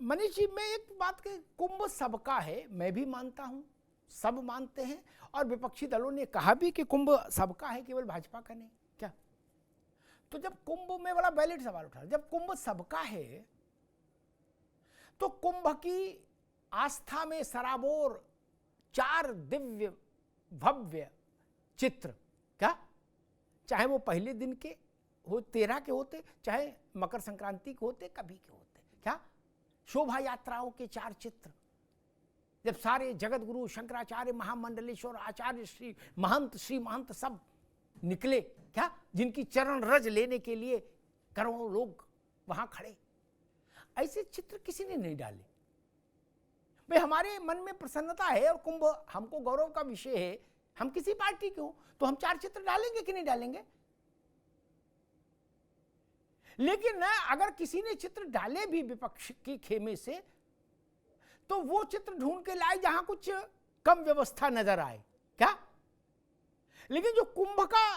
मनीष जी, मैं एक बात के, कुंभ सबका है, मैं भी मानता हूं, सब मानते हैं, और विपक्षी दलों ने कहा भी कि कुंभ सबका है, केवल भाजपा का नहीं। क्या? तो जब कुंभ में बड़ा वैलिड सवाल उठा, जब कुंभ सबका है तो कुंभ की आस्था में सराबोर 4 दिव्य भव्य चित्र, क्या चाहे वो पहले दिन के हो, 13 के होते, चाहे मकर संक्रांति के होते, कभी के होते, क्या शोभा यात्राओं के 4 चित्र, जब सारे जगत गुरु शंकराचार्य महामंडलेश्वर आचार्य श्री महंत सब निकले, क्या जिनकी चरण रज लेने के लिए करोड़ों लोग वहां खड़े, ऐसे चित्र किसी ने नहीं डाले। भाई हमारे मन में प्रसन्नता है और कुंभ हमको गौरव का विषय है, हम किसी पार्टी के हो तो हम 4 चित्र डालेंगे कि नहीं डालेंगे। लेकिन अगर किसी ने चित्र डाले भी विपक्ष के खेमे से, तो वो चित्र ढूंढ के लाए जहां कुछ कम व्यवस्था नजर आए, क्या। लेकिन जो कुंभ का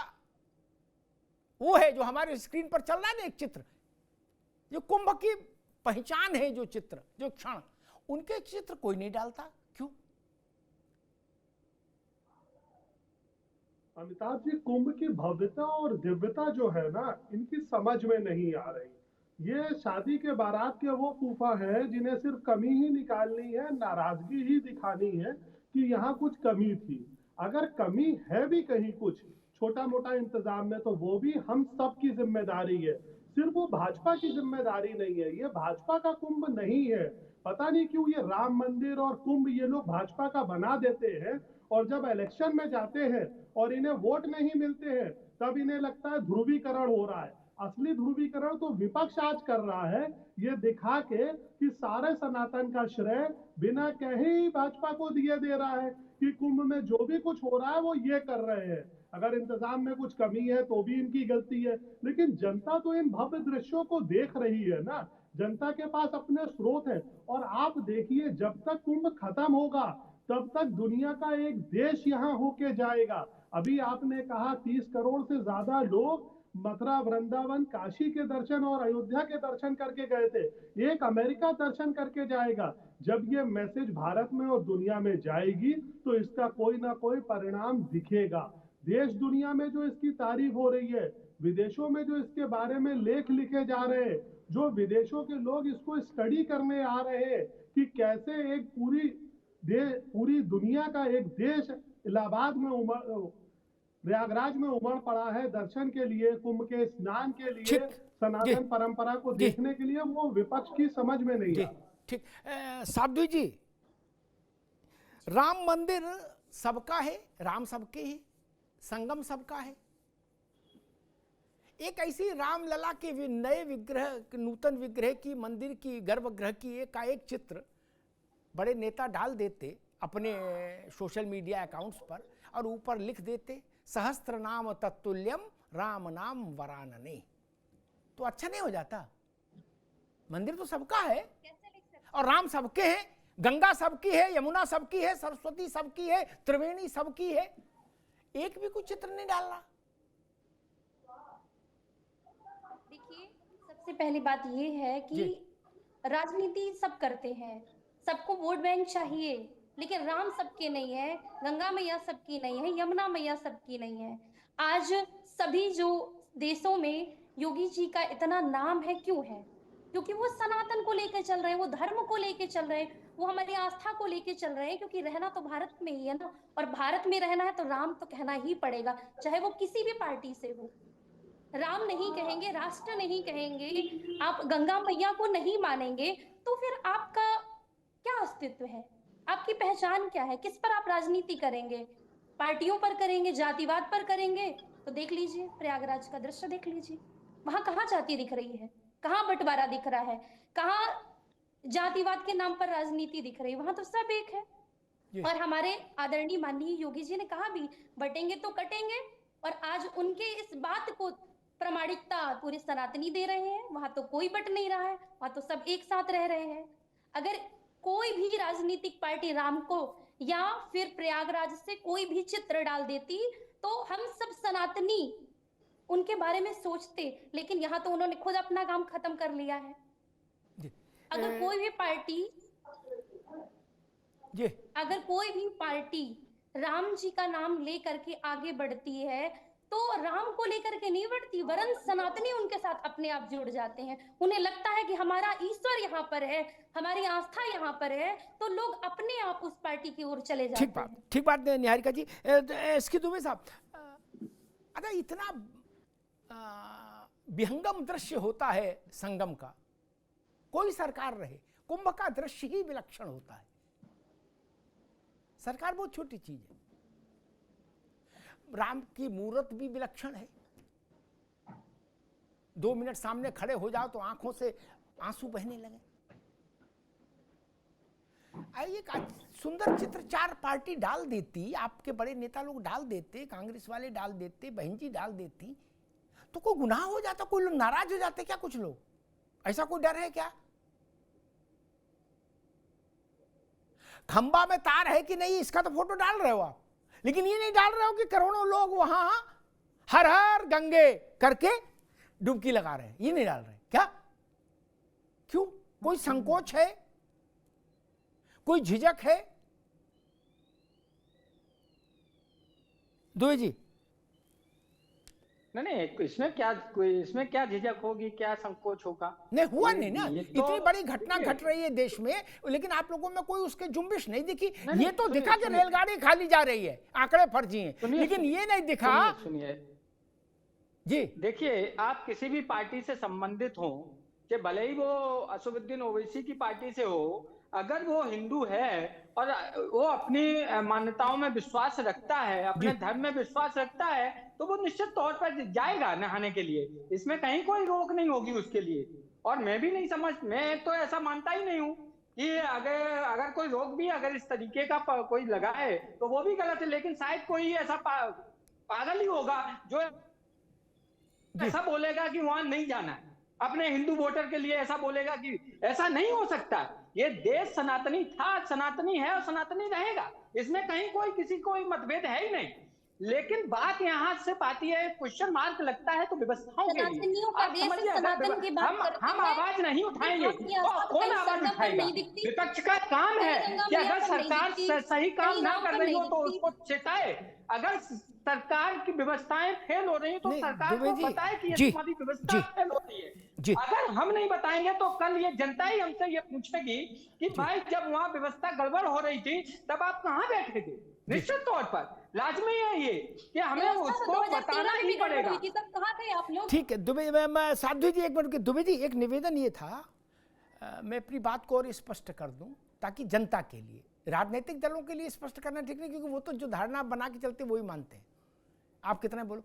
वो है, जो हमारे स्क्रीन पर चल रहा है ना, एक चित्र, जो कुंभ की पहचान है, जो चित्र, जो क्षण, उनके चित्र कोई नहीं डालता, क्यों? अमिताभ जी, कुंभ की भव्यता और दिव्यता जो है ना, इनकी समझ में नहीं आ रही। ये शादी के बारात के वो फूफा है जिन्हें सिर्फ कमी ही निकालनी है, नाराजगी ही दिखानी है कि यहाँ कुछ कमी थी। अगर कमी है भी कहीं कुछ छोटा मोटा इंतजाम में, तो वो भी हम सब की जिम्मेदारी है, सिर्फ वो भाजपा की जिम्मेदारी नहीं है। ये भाजपा का कुंभ नहीं है। पता नहीं क्यों ये राम मंदिर और कुंभ ये लोग भाजपा का बना देते हैं, और जब इलेक्शन में जाते हैं और इन्हें वोट नहीं मिलते हैं, तब इन्हें लगता है ध्रुवीकरण हो रहा है। असली ध्रुवीकरण तो विपक्ष आज कर रहा है, ये दिखा के कि सारे सनातन का श्रेय बिना कहे ही भाजपा को दिए दे रहा है कि कुंभ में जो भी कुछ हो रहा है वो ये कर रहे हैं। अगर इंतजाम में कुछ कमी है तो भी इनकी गलती है, लेकिन जनता तो इन भव्य दृश्यों को देख रही है ना। जनता के पास अपने स्रोत है, और आप देखिए, जब तक कुंभ खत्म होगा तब तक दुनिया का एक देश यहाँ होके जाएगा। अभी आपने कहा 30 करोड़ से ज्यादा लोग मथुरा, वृंदावन, काशी के दर्शन और अयोध्या के दर्शन करके गए थे। एक अमेरिका दर्शन करके जाएगा। जब ये मैसेज भारत में और दुनिया में जाएगी तो इसका कोई ना कोई परिणाम दिखेगा। देश दुनिया में जो इसकी तारीफ हो रही है, विदेशों में जो इसके बारे में लेख लिखे जा रहे हैं, जो विदेशों के लोग इसको स्टडी करने आ रहे हैं कि कैसे एक पूरी दुनिया का एक देश इलाहाबाद में प्रयागराज में उमड़ पड़ा है दर्शन के लिए, कुंभ के स्नान के लिए, सनातन परंपरा को देखने के लिए, वो विपक्ष की समझ में नहीं आ। ठीक। साधु जी, राम मंदिर सबका है, राम सबके हैं, संगम सबका है। एक ऐसी रामलला के नए विग्रह, नूतन विग्रह की, मंदिर की, गर्भगृह की एक चित्र बड़े नेता डाल देते अपने सोशल मीडिया अकाउंट्स पर, और ऊपर लिख देते सहस्त्र नाम तत्तुल्यम राम नाम वरानने, तो अच्छा नहीं हो जाता? मंदिर तो सबका है और राम सबके हैं, गंगा सबकी है, यमुना सबकी है, सरस्वती सबकी है, त्रिवेणी सबकी है, एक भी कुछ चित्र नहीं डालना। देखिए, सबसे पहली बात ये है कि राजनीति सब करते हैं, सबको वोट बैंक चाहिए, लेकिन राम सबके नहीं है, गंगा मैया सबकी नहीं है, यमुना मैया सबकी नहीं है। आज सभी जो देशों में योगी जी का इतना नाम है, क्यों है? क्योंकि वो सनातन को लेकर चल रहे हैं, वो धर्म को लेकर चल रहे हैं, वो हमारी आस्था को लेकर चल रहे हैं, क्योंकि रहना तो भारत में ही है ना, और भारत में रहना है तो राम तो कहना ही पड़ेगा, चाहे वो किसी भी पार्टी से हो। राम नहीं कहेंगे, राष्ट्र नहीं कहेंगे, आप गंगा मैया को नहीं मानेंगे, तो फिर आपका क्या अस्तित्व है? आपकी पहचान क्या है? किस पर आप राजनीति करेंगे? पार्टियों पर करेंगे, जातिवाद पर करेंगे? तो देख लीजिए, प्रयागराज का दृश्य देख लीजिए, वहां कहाँ जाति दिख रही है, कहाँ बंटवारा दिख रहा है, कहाँ जातिवाद के नाम पर राजनीति दिख रही है? वहां तो सब एक है। और हमारे आदरणीय माननीय योगी जी ने कहा भी, बटेंगे तो कटेंगे, और आज उनके इस बात को प्रामाणिकता पूरे सनातनी दे रहे हैं। वहां तो कोई बट नहीं रहा है, वहां तो सब एक साथ रह रहे हैं। अगर कोई भी राजनीतिक पार्टी राम को या फिर प्रयागराज से कोई भी चित्र डाल देती, तो हम सब सनातनी उनके बारे में सोचते, लेकिन यहाँ तो उन्होंने खुद अपना काम खत्म कर लिया है। अगर कोई भी पार्टी जी अगर कोई भी पार्टी राम जी का नाम लेकर के आगे बढ़ती है तो राम को लेकर के नहीं बढ़ती, वरन सनातनी उनके साथ अपने आप जुड़ जाते हैं। उन्हें लगता है कि हमारा ईश्वर यहाँ पर है, हमारी आस्था यहाँ पर है, तो लोग अपने आप उस पार्टी की ओर चले जाते हैं। ठीक बात निहारिका जी। इसकी दुबे साहब, अच्छा इतना विहंगम दृश्य होता है संगम का, कोई सरकार रहे, कुंभ का दृश्य ही विलक्षण होता है। सरकार बहुत छोटी चीज है, राम की मूर्त भी विलक्षण है। 2 मिनट सामने खड़े हो जाओ तो आंखों से आंसू बहने लगे। एक सुंदर चित्र 4 पार्टी डाल देती, आपके बड़े नेता लोग डाल देते, कांग्रेस वाले डाल देते, बहन जी डाल देती, तो कोई गुनाह हो जाता, कोई लोग नाराज हो जाते क्या? कुछ लोग, ऐसा कोई डर है क्या? खंबा में तार है कि नहीं, इसका तो फोटो डाल रहे हो आप, लेकिन ये नहीं डाल रहे हो कि करोड़ों लोग वहां हर हर गंगे करके डुबकी लगा रहे हैं, ये नहीं डाल रहे क्या? क्यों? कोई संकोच है, कोई झिझक है? दुबे जी, नहीं, इसमें क्या झिझक होगी, क्या संकोच होगा? नहीं हुआ नहीं ना, तो इतनी बड़ी घटना घट रही है देश में, लेकिन आप लोगों में कोई उसके जुम्बिश नहीं दिखी। नहीं, ये तो सुनिए, दिखा कि सुनिए। रेलगाड़ी खाली जा रही है, आंकड़े फर्जी हैं, सुनिए, लेकिन ये नहीं दिखा। सुनिए जी देखिए, आप किसी भी पार्टी से संबंधित हो, कि भले ही वो असदुद्दीन ओवैसी की पार्टी से हो, अगर वो हिंदू है और वो अपनी मान्यताओं में विश्वास रखता है, अपने धर्म में विश्वास रखता है, तो वो निश्चित तौर पर जाएगा नहाने के लिए, इसमें कहीं कोई रोक नहीं होगी उसके लिए। और मैं भी नहीं मैं तो ऐसा मानता ही नहीं हूँ कि अगर कोई रोक भी अगर इस तरीके का कोई लगाए तो वो भी गलत है, लेकिन शायद कोई ऐसा पागल ही होगा जो ऐसा बोलेगा कि वहां नहीं जाना है, अपने हिंदू वोटर के लिए ऐसा बोलेगा कि ऐसा नहीं हो सकता। ये देश सनातनी था, सनातनी है और सनातनी रहेगा, इसमें कहीं किसी कोई मतभेद है ही नहीं। लेकिन बात यहाँ से आती है, क्वेश्चन मार्क लगता है तो व्यवस्थाओं के लिए। आप समझिए, हम आवाज नहीं उठाएंगे तो कौन आवाज उठाएगा? विपक्ष का काम है कि अगर सरकार सही काम ना कर रही हो तो उसको चेताए, अगर सरकार की व्यवस्थाएं फेल हो रही है तो सरकार को बताए कि ये तुम्हारी व्यवस्था फेल हो रही है। अगर हम नहीं बताएंगे तो कल ये जनता ही हमसे ये पूछेगी कि भाई जब वहां व्यवस्था गड़बड़ हो रही थी तब आप कहाँ बैठे थे। निश्चित तौर पर लाजमी है ये कि हमें उसको बताना ही पड़ेगा। कहाँ थे आप लोग? ठीक है दुबे, मैं साधु जी एक मिनट के, दुबे जी एक निवेदन ये था, मैं अपनी बात को और स्पष्ट कर दूं ताकि जनता के लिए, राजनीतिक दलों के लिए स्पष्ट करना ठीक नहीं, क्योंकि वो तो जो धारणा बना के चलते वही मानते हैं। आप कितना बोलो,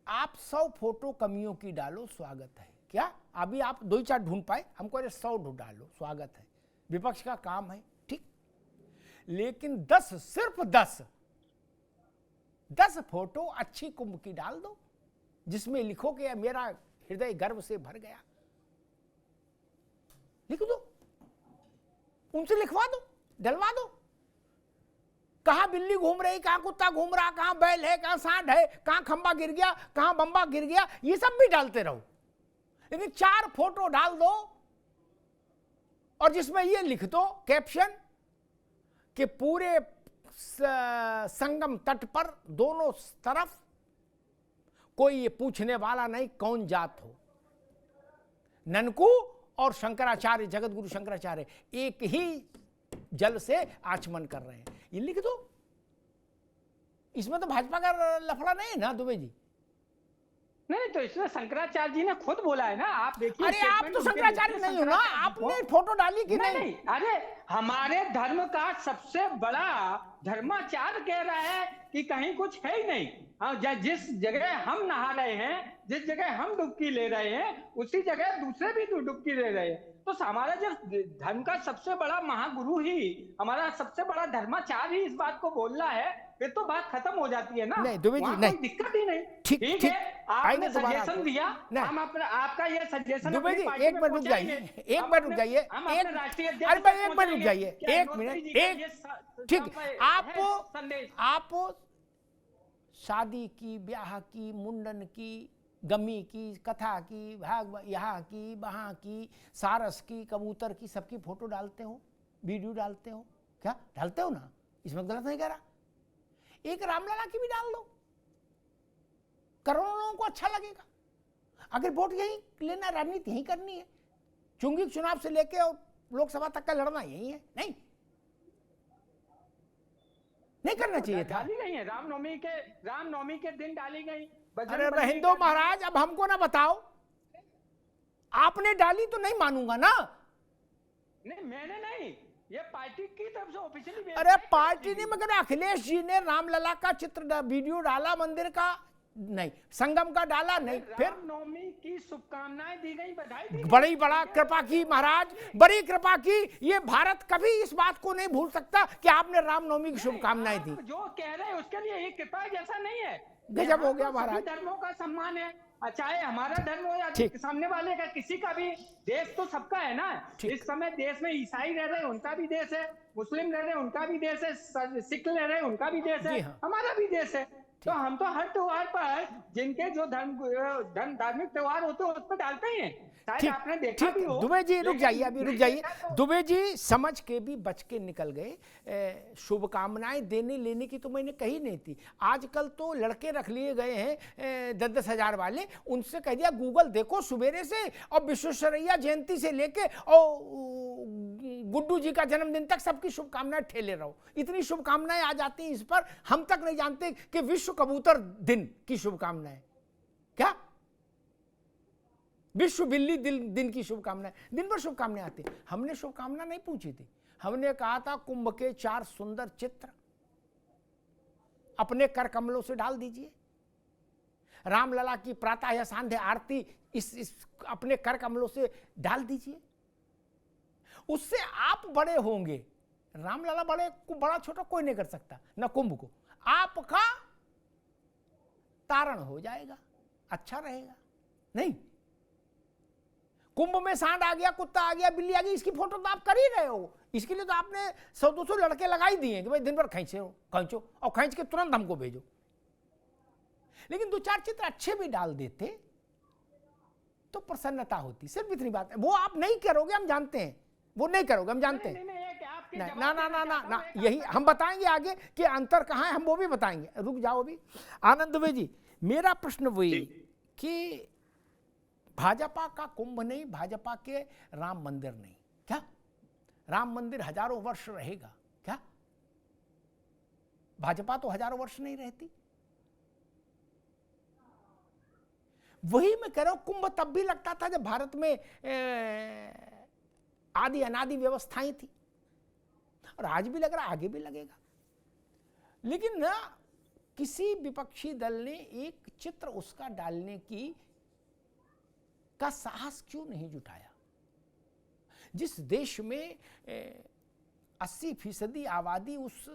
आप 100 फोटो कमियों की डालो, स्वागत है। क्या अभी आप 2-4 ढूंढ पाए? हमको अरे 100 डालो, स्वागत है, विपक्ष का काम है, ठीक। लेकिन 10, सिर्फ 10 फोटो अच्छी कुंभ की डाल दो, जिसमें लिखो कि मेरा हृदय गर्व से भर गया, लिख दो, उनसे लिखवा दो, डलवा दो। कहां बिल्ली घूम रही, कहां कुत्ता घूम रहा, कहां बैल है, कहां सांड है, कहां खंबा गिर गया, कहां बम्बा गिर गया, ये सब भी डालते रहो, लेकिन 4 फोटो डाल दो और जिसमें ये लिख दो कैप्शन कि पूरे संगम तट पर दोनों तरफ कोई ये पूछने वाला नहीं कौन जात हो, ननकू और शंकराचार्य, जगत गुरु शंकराचार्य एक ही जल से आचमन कर रहे हैं, ये लिख दो। इसमें तो भाजपा का लफड़ा नहीं है ना दुबे जी? नहीं तो इसमें शंकराचार्य जी ने खुद बोला है ना, आप देखिए। अरे आप तो शंकराचार्य नहीं हो ना, आपने फोटो डाली कि नहीं? अरे हमारे धर्म का सबसे बड़ा धर्माचार्य कह रहा है कि कहीं कुछ है ही नहीं। हाँ, जिस जगह हम नहा रहे हैं, जिस जगह हम डुबकी ले रहे हैं, उसी जगह दूसरे भी डुबकी ले रहे हैं। तो हमारा जब धर्म का सबसे बड़ा महागुरु ही, हमारा सबसे बड़ा धर्माचार्य ही इस बात को बोल रहा है, फिर तो बात खत्म हो जाती है ना। नहीं दुबे जी, नहीं, दिक्कत ही नहीं। ठीक है, आपने सजेशन दिया, हम अपना आपका ये सजेशन दुबे जी एक मिनट रुक जाइए, एक मिनट रुक जाइए, अरे भाई एक मिनट रुक जाइए, एक मिनट, एक ठीक, आप शादी की, ब्याह की, मुंडन की गमी की, कथा की, भाग यहाँ की, वहाँ की, सारस की, कबूतर की, सबकी फोटो डालते हो, वीडियो डालते हो, क्या डालते हो ना, इसमें गलत नहीं कह रहा। एक रामलला की भी डाल दो, करोड़ों लोगों को अच्छा लगेगा। अगर वोट यही लेना, राजनीति यही करनी है, चुंगी चुनाव से लेके और लोकसभा तक का लड़ना यही है, नहीं करना चाहिए था। डाली गई है रामनवमी के दिन डाली गई। अरे रहिंदो महाराज, अब हमको ना बताओ, आपने डाली तो नहीं मानूंगा ना। नहीं, मैंने नहीं, ये पार्टी की तरफ से ऑफिशियली। अरे पार्टी नहीं, मगर अखिलेश जी ने रामलला का चित्र वीडियो डाला, मंदिर का नहीं, संगम का डाला नहीं, फिर रामनवमी की शुभकामनाएं दी गई, बधाई दी गई। बड़ी बड़ा कृपा की महाराज, बड़ी कृपा की। ये भारत कभी इस बात को नहीं भूल सकता कि आपने रामनवमी की शुभकामनाएं दी। जो कह रहे हैं उसके लिए ये कृपा जैसा नहीं है। गजब हो गया महाराज। धर्मों का सम्मान है, चाहे हमारा धर्म हो या सामने वाले का, किसी का भी। देश तो सबका है ना। इस समय देश में ईसाई रह रहे हैं, उनका भी देश है, मुस्लिम रह रहे हैं, उनका भी देश है, सिख रह रहे हैं, उनका भी देश है, हमारा भी देश है। तो हम तो हर त्योहार पर जिनके जो धार्मिक त्योहार होते हैं उस पर डालते ही हैं। शायद आपने देखा भी हो। दुबे जी रुक जाइए, अभी रुक जाइए। दुबे जी समझ के भी बच के निकल गए। शुभकामनाएं देने लेने की तो मैंने कही नहीं थी। आजकल तो लड़के रख लिए गए हैं 10-10 हजार वाले, उनसे कह दिया गूगल देखो सुबेरे से, और विश्वेश्वरैया जयंती से लेके और गुड्डू जी का जन्मदिन तक सबकी शुभकामनाएं ठेले रहो। इतनी शुभकामनाएं आ जाती हैं इस पर, हम तक नहीं जानते कि विश्व कबूतर दिन की शुभकामनाएं, क्या विश्व बिल्ली दिन की शुभकामनाएं, दिन भर शुभकामनाएं आती। हमने शुभकामना नहीं पूछी थी, हमने कहा था कुंभ के 4 सुंदर चित्र अपने कर कमलों से डाल दीजिए। रामलला की प्रातः या सांध्य आरती इस अपने कर कमलों से डाल दीजिए, उससे आप बड़े होंगे। रामलला बड़ा छोटा कोई नहीं कर सकता, ना कुंभ को। आपका तारण हो जाएगा, अच्छा रहेगा। नहीं, कुंभ में सांड आ गया, कुत्ता आ गया, बिल्ली आ गई, इसकी फोटो तो आप कर ही रहे हो। इसके लिए तो आपने 100-200 लड़के लगा ही दिए कि भाई दिन भर खींचो और खींच के तुरंत हमको भेजो। लेकिन 2-4 चित्र अच्छे भी डाल देते तो प्रसन्नता होती। सिर्फ इतनी बात है। वो आप नहीं करोगे, हम जानते हैं, वो नहीं करोगे, हम जानते हैं। ना, यही हम बताएंगे आगे कि अंतर कहाँ है, हम वो भी बताएंगे। रुक जाओ अभी। आनंद दुबे जी, मेरा प्रश्न वही कि भाजपा का कुंभ नहीं, भाजपा के राम मंदिर नहीं, क्या राम मंदिर हजारों वर्ष रहेगा क्या? भाजपा तो हजारों वर्ष नहीं रहती। वही मैं कह रहा हूं, कुंभ तब भी लगता था जब भारत में आदि अनादि व्यवस्थाएं थी, और आज भी लग रहा, आगे भी लगेगा। लेकिन ना किसी विपक्षी दल ने एक चित्र उसका डालने का साहस क्यों नहीं जुटाया? जिस देश में 80% आबादी उस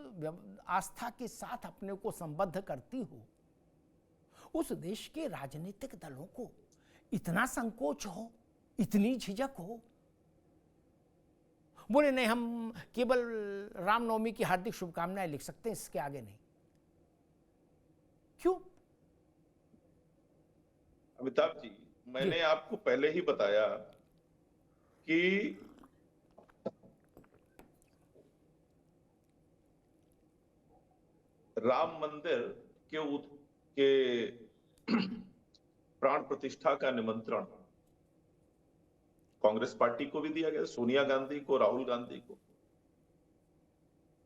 आस्था के साथ अपने को संबद्ध करती हो, उस देश के राजनीतिक दलों को इतना संकोच हो, इतनी झिझक हो, बोले नहीं हम केवल रामनवमी की हार्दिक शुभकामनाएं लिख सकते हैं, इसके आगे नहीं। क्यों? अमिताभ जी, मैंने आपको पहले ही बताया कि राम मंदिर के प्राण प्रतिष्ठा का निमंत्रण कांग्रेस पार्टी को भी दिया गया, सोनिया गांधी को, राहुल गांधी को।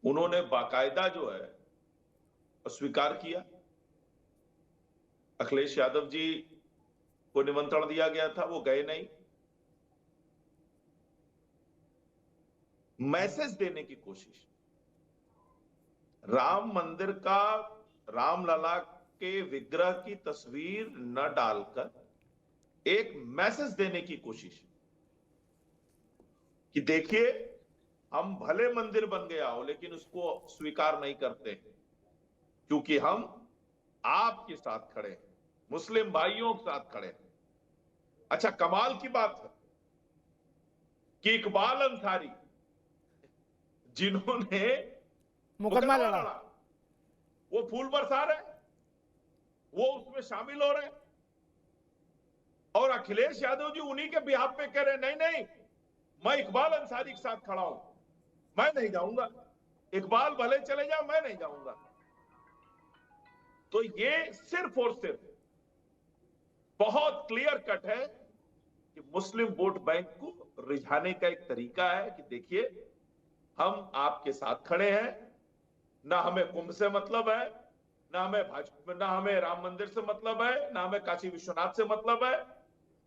उन्होंने बाकायदा जो है स्वीकार किया। अखिलेश यादव जी को निमंत्रण दिया गया था, वो गए नहीं। मैसेज देने की कोशिश, राम मंदिर का, रामलला के विग्रह की तस्वीर न डालकर एक मैसेज देने की कोशिश कि देखिए हम भले मंदिर बन गया हो लेकिन उसको स्वीकार नहीं करते, क्योंकि हम आपके साथ खड़े हैं, मुस्लिम भाइयों के साथ खड़े हैं। अच्छा, कमाल की बात है कि इकबाल अंसारी जिन्होंने मुकदमा लड़ा, वो फूल बरसा रहे, वो उसमें शामिल हो रहे। और अखिलेश यादव जी उन्हीं के बिहाफ पे कह रहे नहीं नहीं, मैं इकबाल अंसारी के साथ खड़ा हूं, मैं नहीं जाऊंगा, इकबाल भले चले जाओ, मैं नहीं जाऊंगा। तो ये सिर्फ और सिर्फ बहुत क्लियर कट है कि मुस्लिम वोट बैंक को रिझाने का एक तरीका है कि देखिए हम आपके साथ खड़े हैं, ना हमें कुंभ से मतलब है, ना हमें राम मंदिर से मतलब है, ना हमें काशी विश्वनाथ से मतलब है,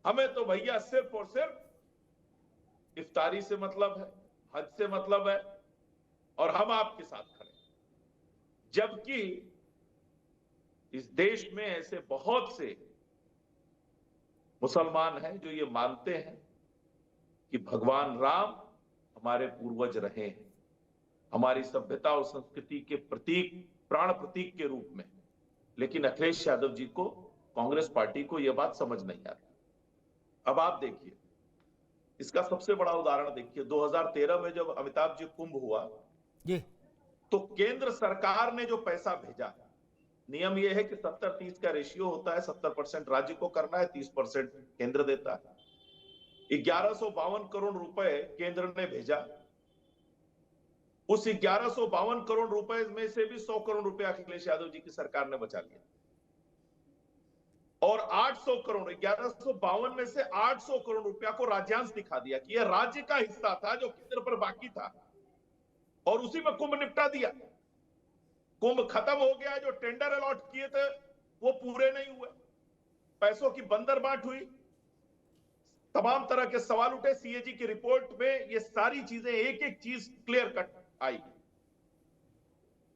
हमें तो भैया सिर्फ और सिर्फ इफ्तारी से मतलब है, हज से मतलब है, और हम आपके साथ खड़े हैं। जबकि इस देश में ऐसे बहुत से मुसलमान हैं जो ये मानते हैं कि भगवान राम हमारे पूर्वज रहे हैं, हमारी सभ्यता और संस्कृति के प्रतीक, प्राण प्रतीक के रूप में। लेकिन अखिलेश यादव जी को, कांग्रेस पार्टी को यह बात समझ नहीं आती। अब आप देखिए, इसका सबसे बड़ा उदाहरण देखिए, 2013 में जब अमिताभ जी कुंभ हुआ जी, तो केंद्र सरकार ने जो पैसा भेजा, नियम यह है कि 70-30 का रेशियो होता है, 70% राज्य को करना है, 30% केंद्र देता है। 1152 करोड़ रुपए केंद्र ने भेजा, उस 1152 करोड़ रुपए में से भी 100 करोड़ रुपए अखिलेश यादव जी की सरकार ने बचा लिया, और 800 करोड़, 1152 में से 800 करोड़ रुपया को राज्यांश दिखा दिया कि यह राज्य का हिस्सा था जो केंद्र पर बाकी था, और उसी में कुंभ निपटा दिया। कुंभ खत्म हो गया, जो टेंडर अलॉट किए थे वो पूरे नहीं हुए, पैसों की बंदरबाट हुई, तमाम तरह के सवाल उठे। सीएजी की रिपोर्ट में ये सारी चीजें, एक एक चीज क्लियर कट आई,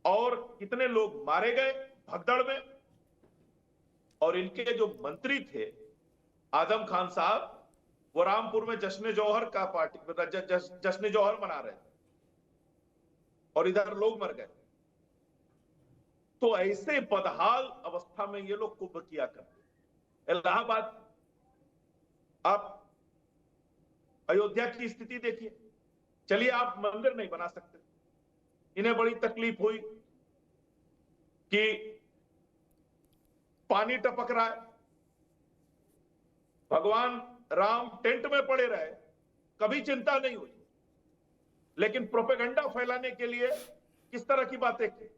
और कितने लोग मारे गए भगदड़ में। और इनके जो मंत्री थे आजम खान साहब, वो रामपुर में जश्न जौहर का जश्न जौहर मना रहे थे, और इधर लोग मर गए। तो ऐसे बदहाल अवस्था में ये लोग कुंभ किया करते। इलाहाबाद, आप अयोध्या की स्थिति देखिए, चलिए आप मंदिर नहीं बना सकते, इन्हें बड़ी तकलीफ हुई कि पानी टपक रहा है, भगवान राम टेंट में पड़े रहे, कभी चिंता नहीं हुई। लेकिन प्रोपेगेंडा फैलाने के लिए किस तरह की बातें की।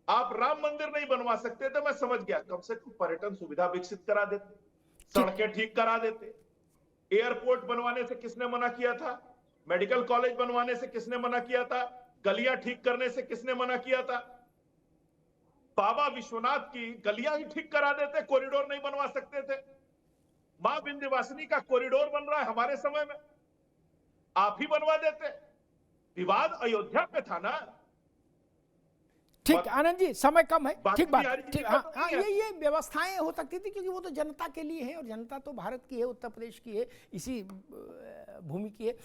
आप राम मंदिर नहीं बनवा सकते थे, मैं समझ गया, कम से कम पर्यटन सुविधा विकसित करा देते, सड़कें ठीक करा देते। एयरपोर्ट बनवाने से किसने मना किया था? मेडिकल कॉलेज बनवाने से किसने मना किया था? गलियां ठीक करने से किसने मना किया था? बाबा विश्वनाथ की गलियां ही ठीक करा देते, कॉरिडोर नहीं बनवा सकते थे। मां विंध्यवासिनी का कॉरिडोर बन रहा है हमारे समय में, आप ही बनवा देते। विवाद अयोध्या पे था ना। ठीक आनंद जी, समय कम है, ठीक बात, ठीक। हाँ हाँ, नहीं है। ये व्यवस्थाएं हो सकती थी क्योंकि वो तो जनता के लिए है, और जनता तो भारत की है, उत्तर प्रदेश की है, इसी भूमि की है।